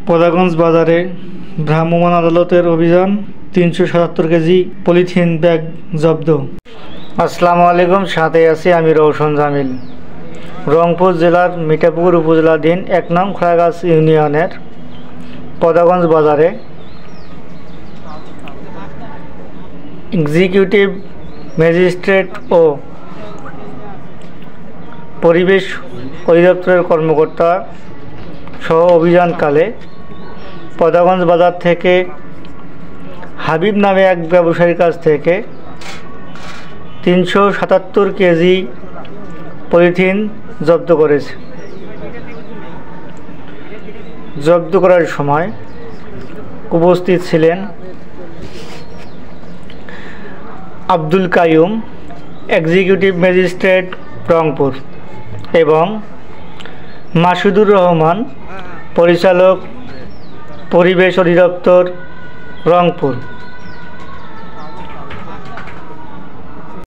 পদাগঞ্জ বাজারে ভ্রাম্যমাণ আদালতের অভিযান, ৩৭৭ কেজি পলিথিন ব্যাগ জব্দ। আসসালামু আলাইকুম, সাথে আছি আমি রওশন জামিল। রংপুর জেলার মিঠাপুকুর উপজেলাধীন ১ নং খোলাগাছ ইউনিয়নের পদাগঞ্জ বাজারে এক্সিকিউটিভ ম্যাজিস্ট্রেট ও পরিবেশ অধিদপ্তরের কর্মকর্তা সহ অভিযানকালে পদাগঞ্জ বাজার থেকে হাবিব নামে এক ব্যবসায়ীর কাছ থেকে ৩৭৭ কেজি পলিথিন জব্দ করেছে। জব্দ করার সময় উপস্থিত ছিলেন আব্দুল কাইয়ুম, এক্সিকিউটিভ ম্যাজিস্ট্রেট রংপুর, এবং মাসুদুর রহমান, পরিচালক পরিবেশ অধিদপ্তর রংপুর।